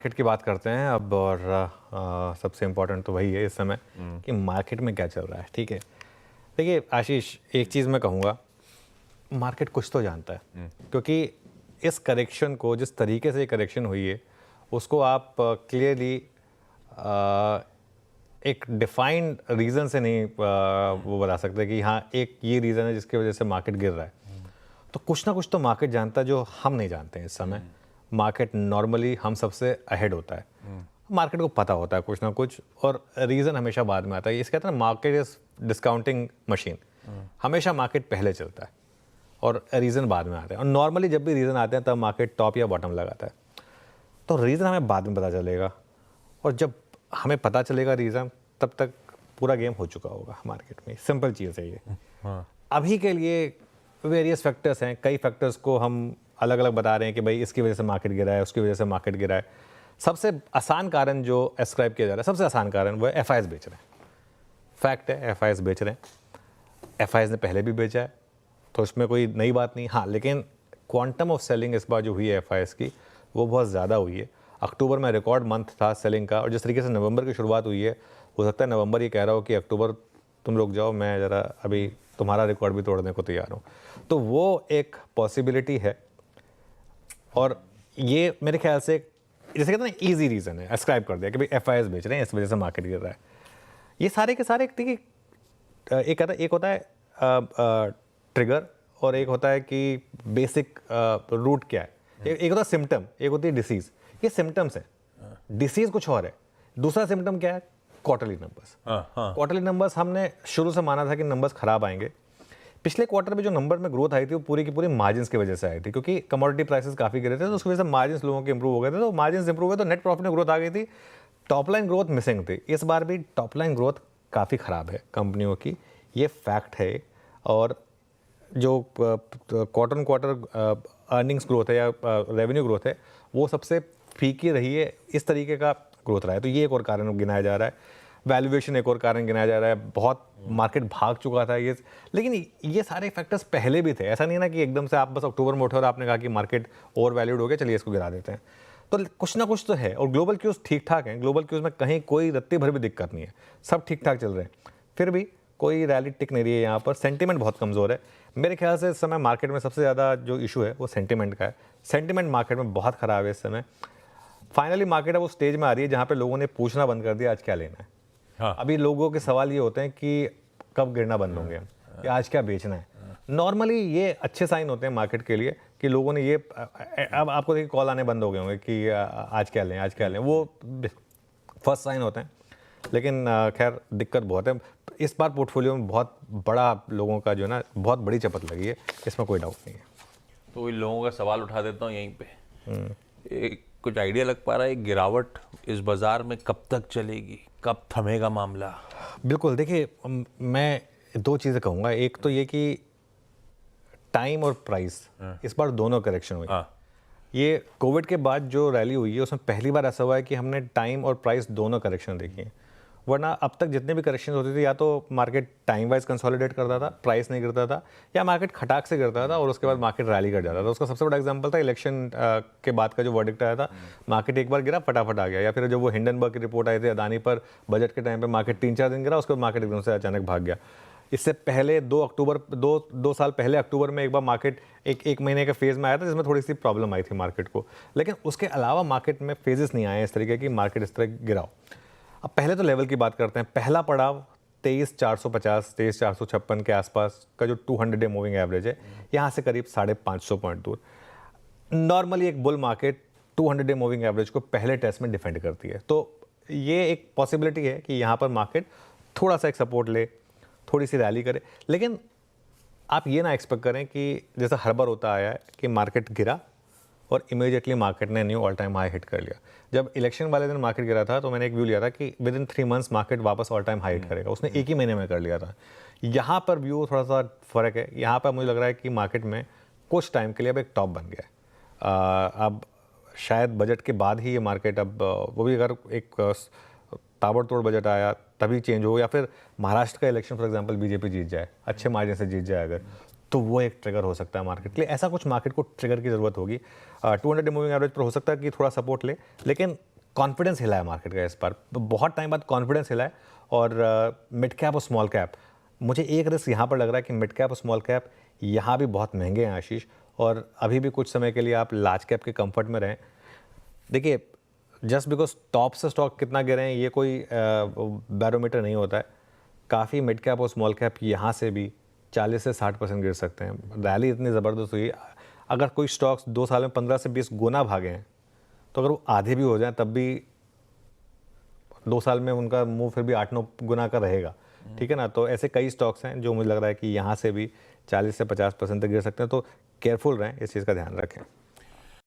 Market की बात करते हैं अब और सबसे इम्पोर्टेंट तो वही है इस समय कि मार्केट में क्या चल रहा है। ठीक है, देखिए आशीष, एक चीज़ मैं कहूँगा, मार्केट कुछ तो जानता है क्योंकि इस करेक्शन को, जिस तरीके से ये करेक्शन हुई है, उसको आप क्लियरली एक डिफाइंड रीज़न से नहीं वो बता सकते कि हाँ एक ये रीज़न है जिसकी वजह से मार्केट गिर रहा है। तो कुछ ना कुछ तो मार्केट जानता है जो हम नहीं जानते हैं इस समय। मार्केट नॉर्मली हम सबसे अहेड होता है, मार्केट को पता होता है कुछ ना कुछ, और रीज़न हमेशा बाद में आता है। इसे कहते हैं ना, मार्केट इज डिस्काउंटिंग मशीन। हमेशा मार्केट पहले चलता है और रीज़न बाद में आता है, और नॉर्मली जब भी रीज़न आते हैं तब मार्केट टॉप या बॉटम लगाता है। तो रीज़न हमें बाद में पता चलेगा, और जब हमें पता चलेगा रीज़न, तब तक पूरा गेम हो चुका होगा मार्केट में। सिंपल चीज़ है ये। अभी के लिए वेरियस फैक्टर्स हैं, कई फैक्टर्स को हम अलग अलग बता रहे हैं कि भाई इसकी वजह से मार्केट गिरा है, उसकी वजह से मार्केट गिरा है। सबसे आसान कारण जो एस्क्राइब किया जा रहा है, सबसे आसान कारण वो है FIs बेच रहे हैं। फैक्ट है, FIs बेच रहे हैं। FIs ने पहले भी बेचा है, तो उसमें कोई नई बात नहीं। हाँ, लेकिन क्वांटम ऑफ सेलिंग इस बार जो हुई है FIs की, वो बहुत ज़्यादा हुई है। अक्टूबर में रिकॉर्ड मंथ था सेलिंग का, और जिस तरीके से नवंबर की शुरुआत हुई है, हो सकता है नवंबर ये कह रहा हो कि अक्टूबर तुम रुक जाओ, मैं ज़रा अभी तुम्हारा रिकॉर्ड भी तोड़ने को तैयार हूँ। तो वो एक पॉसिबिलिटी है, और ये मेरे ख्याल से जैसे कहते हैं ना, ईजी रीज़न है, एस्क्राइब कर दिया कि भाई FIs बेच रहे हैं, इस वजह से मार्केट गिर रहा है। ये सारे के सारे देखिए, एक होता है ट्रिगर, और एक होता है कि बेसिक रूट क्या है। एक होता है सिम्टम, एक होती है डिसीज़। ये सिम्टम्स है, डिसीज़ कुछ और है। दूसरा सिम्टम क्या है? Quarterly numbers. क्वार्टरली नंबर्स हमने शुरू से माना था कि नंबर्स खराब आएंगे। पिछले क्वार्टर में जो नंबर में ग्रोथ आई थी, वो पूरी की पूरी मार्जिन्स की वजह से आई थी, क्योंकि कमोडिटी प्राइसेस काफ़ी गिरे थे, तो उसकी वजह से मार्जिन्स लोगों के इंप्रूव हो गए थे। तो मार्जिन्स इंप्रूव हुए तो नेट प्रॉफिट में ग्रोथ आ गई थी, टॉप लाइन ग्रोथ मिसिंग थी। इस बार भी टॉप लाइन ग्रोथ काफ़ी ख़राब है कंपनियों की, ये फैक्ट है। और जो क्वार्टर क्वार्टर अर्निंग्स ग्रोथ है या रेवेन्यू ग्रोथ है, वो सबसे फीकी रही है, इस तरीके का ग्रोथ रहा है। तो ये एक और कारण गिनाया जा रहा है। वैल्यूएशन एक और कारण गिनाया जा रहा है। बहुत मार्केट भाग चुका था ये, लेकिन ये सारे फैक्टर्स पहले भी थे। ऐसा नहीं है ना कि एकदम से आप बस अक्टूबर में उठे और आपने कहा कि मार्केट ओवर वैल्यूड हो गया, चलिए इसको गिरा देते हैं। तो कुछ ना कुछ तो है, और ग्लोबल क्यूज ठीक ठाक हैं। ग्लोबल क्यूज में कहीं कोई रत्ती भर भी दिक्कत नहीं है, सब ठीक ठाक चल रहे हैं। फिर भी कोई रैली टिक नहीं रही है यहाँ पर। सेंटीमेंट बहुत कमज़ोर है मेरे ख्याल से। इस समय मार्केट में सबसे ज़्यादा जो इशू है वो सेंटीमेंट का है। सेंटीमेंट मार्केट में बहुत ख़राब है इस समय। फाइनली मार्केट अब उस स्टेज में आ रही है जहाँ पे लोगों ने पूछना बंद कर दिया आज क्या लेना है। हाँ। अभी लोगों के सवाल ये होते हैं कि कब गिरना बंद होंगे हम, या आज क्या बेचना है। नॉर्मली ये अच्छे साइन होते हैं मार्केट के लिए कि लोगों ने ये, अब आपको देखिए कॉल आने बंद हो गए होंगे कि आज क्या लें, आज क्या लें, वो फर्स्ट साइन होते हैं। लेकिन खैर दिक्कत बहुत है इस बार। पोर्टफोलियो में बहुत बड़ा लोगों का जो है ना, बहुत बड़ी चपत लगी है, इसमें कोई डाउट नहीं है। तो इन लोगों का सवाल उठा देता हूँ यहीं पे। कुछ आइडिया लग पा रहा है गिरावट इस बाजार में कब तक चलेगी, कब थमेगा मामला? बिल्कुल, देखिए मैं दो चीज़ें कहूँगा। एक तो ये कि टाइम और प्राइस, इस बार दोनों करेक्शन हुई। ये कोविड के बाद जो रैली हुई है, उसमें पहली बार ऐसा हुआ है कि हमने टाइम और प्राइस दोनों करेक्शन देखी है। वरना अब तक जितने भी करेक्शन होती थी, या तो मार्केट टाइम वाइज कंसोलिडेट करता था, प्राइस नहीं गिरता था, या मार्केट खटाक से गिरता था और उसके बाद मार्केट रैली कर जाता था। उसका सबसे बड़ा एग्जांपल था इलेक्शन के बाद का जो वर्डिक्ट आया था। मार्केट एक बार गिरा, फटाफट आ गया। या फिर जो वो हिंडनबर्ग की रिपोर्ट आई थी अदानी पर बजट के टाइम पे, मार्केट 3-4 दिन गिरा, उसके बाद मार्केट एकदम से अचानक भाग गया। इससे पहले 2 साल पहले अक्टूबर में एक बार मार्केट एक महीने के फेज़ में आया था, जिसमें थोड़ी सी प्रॉब्लम आई थी मार्केट को। लेकिन उसके अलावा मार्केट में फेजेस नहीं आए इस तरीके की, मार्केट इस तरह गिराओ। अब पहले तो लेवल की बात करते हैं। पहला पड़ाव 23,450, 23,456 के आसपास का जो 200 डे मूविंग एवरेज है, यहाँ से करीब 550 पॉइंट दूर। नॉर्मली एक bull market 200 day moving average को पहले टेस्ट में डिफेंड करती है। तो ये एक पॉसिबिलिटी है कि यहाँ पर मार्केट थोड़ा सा एक सपोर्ट ले, थोड़ी सी रैली करे। लेकिन आप ये ना एक्सपेक्ट करें कि जैसा हर बार होता आया है कि मार्केट गिरा और इमीडिएटली मार्केट ने knew all time high hit कर लिया। जब इलेक्शन वाले दिन मार्केट गिरा था, तो मैंने एक व्यू लिया था कि विद इन 3 मंथ्स मार्केट वापस ऑल टाइम हाई हिट करेगा। उसने एक ही महीने में कर लिया था। यहाँ पर व्यू थोड़ा सा फ़र्क है। यहाँ पर मुझे लग रहा है कि मार्केट में कुछ टाइम के लिए अब एक टॉप बन गया है। अब शायद बजट के बाद ही ये मार्केट, अब वो भी अगर एक ताबड़तोड़ बजट आया तभी चेंज हो, या फिर महाराष्ट्र का इलेक्शन फॉर एग्जांपल बीजेपी जीत जाए, अच्छे मार्जिन से जीत जाए अगर, तो वो एक ट्रिगर हो सकता है मार्केट के लिए। ऐसा कुछ मार्केट को ट्रिगर की ज़रूरत होगी। 200 डे मूविंग एवरेज पर हो सकता है कि थोड़ा सपोर्ट ले, लेकिन कॉन्फिडेंस हिला है मार्केट का इस बार, बहुत टाइम बाद कॉन्फिडेंस हिला है। और मिड कैप और स्मॉल कैप, मुझे एक रिस्क यहाँ पर लग रहा है कि मिड कैप और स्मॉल कैप यहाँ भी बहुत महंगे हैं आशीष, और अभी भी कुछ समय के लिए आप लार्ज कैप के कंफर्ट में रहें। देखिए, जस्ट बिकॉज टॉप से स्टॉक कितना गिरे हैं ये कोई बैरोमीटर नहीं होता है। काफ़ी मिड कैप और स्मॉल कैप यहाँ से भी 40 से 60% गिर सकते हैं। रैली इतनी ज़बरदस्त हुई, अगर कोई स्टॉक्स 2 साल में 15 से 20 गुना भागे हैं, तो अगर वो आधे भी हो जाएं तब भी 2 साल में उनका मूव फिर भी 8-9 गुना का रहेगा, ठीक है ना। तो ऐसे कई स्टॉक्स हैं जो मुझे लग रहा है कि यहाँ से भी 40 से 50% तक गिर सकते हैं, तो केयरफुल रहें, इस चीज़ का ध्यान रखें।